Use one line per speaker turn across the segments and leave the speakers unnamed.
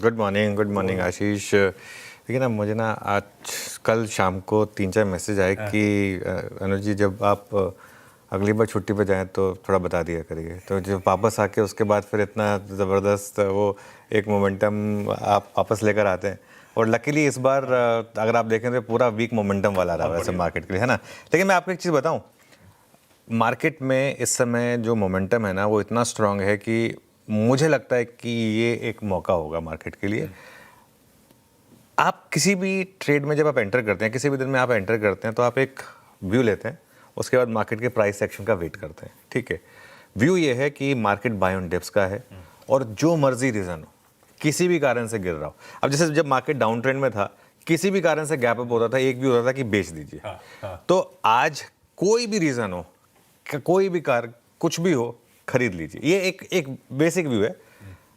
Good morning आशीष। देखिए ना, मुझे ना आज कल शाम को 3-4 मैसेज आए कि अनुज जी, जब आप अगली बार छुट्टी पे जाएं तो थोड़ा बता दिया करिए। तो जब वापस आके उसके बाद फिर इतना ज़बरदस्त वो एक मोमेंटम आप वापस लेकर आते हैं। और लकीली इस बार अगर आप देखें तो पूरा वीक मोमेंटम वाला रहा वैसे मार्केट के लिए, है ना। लेकिन मैं आपको एक चीज़ बताऊँ, मार्केट में इस समय जो मोमेंटम है ना वो इतना स्ट्रांग है कि मुझे लगता है कि ये एक मौका होगा मार्केट के लिए। आप किसी भी ट्रेड में जब आप एंटर करते हैं, किसी भी दिन में आप एंटर करते हैं, तो आप एक व्यू लेते हैं, उसके बाद मार्केट के प्राइस एक्शन का वेट करते हैं। ठीक है, व्यू ये है कि मार्केट बाय ऑन डिप्स का है और जो मर्जी रीज़न हो, किसी भी कारण से गिर रहा हो। अब जैसे जब मार्केट डाउन ट्रेंड में था, किसी भी कारण से गैप अप होता था, एक व्यू होता था कि बेच दीजिए। तो आज कोई भी रीज़न हो, कोई भी कार, कुछ भी हो, खरीद लीजिए। ये एक बेसिक व्यू है।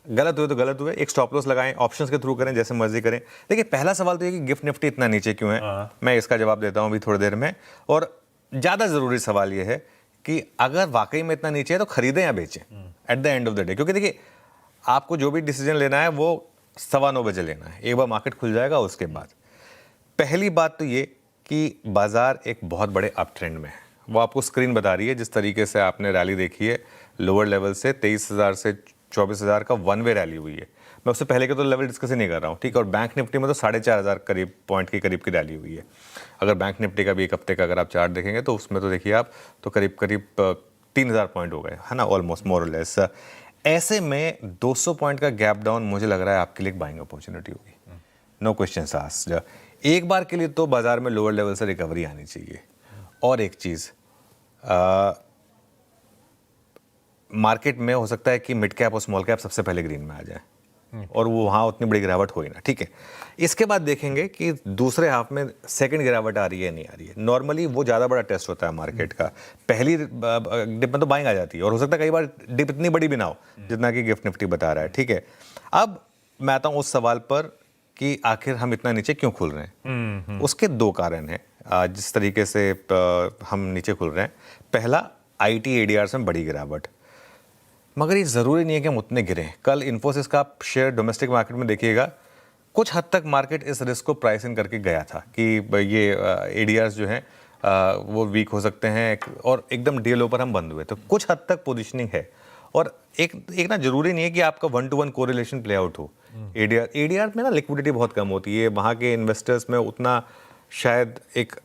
गलत हुए तो गलत हुए, एक स्टॉप लॉस लगाएं, ऑप्शंस के थ्रू करें, जैसे मर्जी करें। देखिए, पहला सवाल तो ये कि गिफ्ट निफ्टी इतना नीचे क्यों है, मैं इसका जवाब देता हूं अभी थोड़ी देर में। और ज़्यादा ज़रूरी सवाल ये है कि अगर वाकई में इतना नीचे है तो खरीदें या बेचें at the end of the day. क्योंकि देखिए, आपको जो भी डिसीजन लेना है वो 9:15 बजे लेना है, एक बार मार्केट खुल जाएगा उसके बाद। पहली बात तो ये कि बाजार एक बहुत बड़े अप ट्रेंड में है, वो आपको स्क्रीन बता रही है। जिस तरीके से आपने रैली देखी है लोअर लेवल से 23,000 से 24,000 का वन वे रैली हुई है। मैं उससे पहले के तो लेवल डिस्कस ही नहीं कर रहा हूँ, ठीक है। और बैंक निफ्टी में तो 4,500 करीब पॉइंट के करीब की रैली हुई है। अगर बैंक निफ्टी का भी एक हफ्ते का अगर आप चार्ट देखेंगे तो उसमें तो देखिए आप, तो करीब 3,000 पॉइंट हो गए, है ना, ऑलमोस्ट मोर और लेस। ऐसे में 200 पॉइंट का गैप डाउन मुझे लग रहा है आपके लिए एक बाइंग अपॉर्चुनिटी होगी, नो क्वेश्चन आस्क्ड। एक बार के लिए तो बाजार में लोअर लेवल से रिकवरी आनी चाहिए। और एक चीज़, मार्केट में हो सकता है कि मिड कैप और स्मॉल कैप सबसे पहले ग्रीन में आ जाए और वो वहाँ उतनी बड़ी गिरावट हो ही ना, ठीक है। इसके बाद देखेंगे कि दूसरे हाफ में सेकंड गिरावट आ रही है नहीं आ रही है। नॉर्मली वो ज़्यादा बड़ा टेस्ट होता है मार्केट का। पहली डिप में तो बाइंग आ जाती है और हो सकता है कई बार डिप इतनी बड़ी भी ना हो जितना कि गिफ्ट निफ्टी बता रहा है, ठीक है। अब मैं आता हूँ उस सवाल पर कि आखिर हम इतना नीचे क्यों खुल रहे हैं। उसके दो कारण हैं जिस तरीके से हम नीचे खुल रहे हैं। पहला, IT ADRs में बड़ी गिरावट, मगर ये ज़रूरी नहीं है कि हम उतने गिरें। कल इन्फोसिस का आप शेयर डोमेस्टिक मार्केट में देखिएगा, कुछ हद तक मार्केट इस रिस्क को प्राइस इन करके गया था कि ये ADRs जो हैं वो वीक हो सकते हैं और एकदम डे लो पर हम बंद हुए। तो कुछ हद तक पोजीशनिंग है। और एक ना, जरूरी नहीं है कि आपका 1-to-1 कोरिलेशन प्ले आउट हो। ADR में ना लिक्विडिटी बहुत कम होती है, वहाँ के इन्वेस्टर्स में उतना शायद एक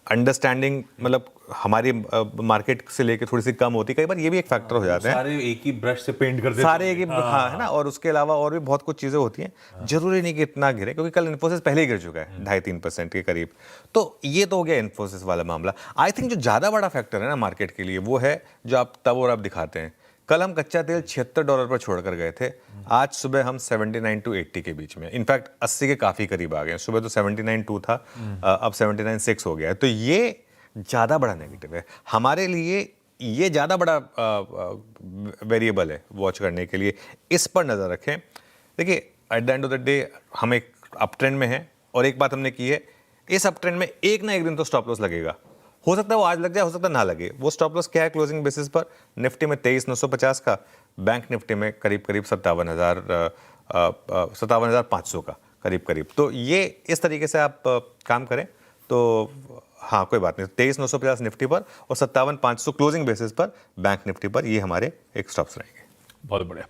अंडरस्टैंडिंग, मतलब हमारी मार्केट से लेके थोड़ी सी कम होती है। कई बार ये भी एक फैक्टर हो जाते हैं,
सारे एक ही ब्रश से पेंट कर देते
सारे एक ही, हाँ, है ना। और उसके अलावा और भी बहुत कुछ चीज़ें होती हैं। जरूरी नहीं कि इतना गिरे, क्योंकि कल इन्फोसिस पहले ही गिर चुका है 2.5-3% के करीब। तो ये तो हो गया इन्फोसिस वाला मामला। आई थिंक जो ज़्यादा बड़ा फैक्टर है ना मार्केट के लिए, वो है जो आप तब और अब दिखाते हैं। कल हम कच्चा तेल $76 पर छोड़कर गए थे, आज सुबह हम 79 to 80 के बीच में, इनफैक्ट 80 के काफ़ी करीब आ गए। सुबह तो 79.2 था, अब 79.6 हो गया है। तो ये ज़्यादा बड़ा नेगेटिव है हमारे लिए। ये ज़्यादा बड़ा वेरिएबल है वॉच करने के लिए, इस पर नज़र रखें। देखिए, at the end of the day हम एक अप ट्रेंड में हैं और एक बात हमने की है, इस अप ट्रेंड में एक ना एक दिन तो स्टॉप लॉस लगेगा। हो सकता है वो आज लग जाए, हो सकता है ना लगे। वो स्टॉप लॉस क्या है क्लोजिंग बेसिस पर? निफ्टी में 23,950 का, बैंक निफ्टी में करीब 57,500 का करीब। तो ये इस तरीके से आप काम करें तो हाँ, कोई बात नहीं। 23,950 निफ्टी पर और 57,500 क्लोजिंग बेसिस पर बैंक निफ्टी पर, ये हमारे एक स्टॉप्स रहेंगे।
बहुत बढ़िया।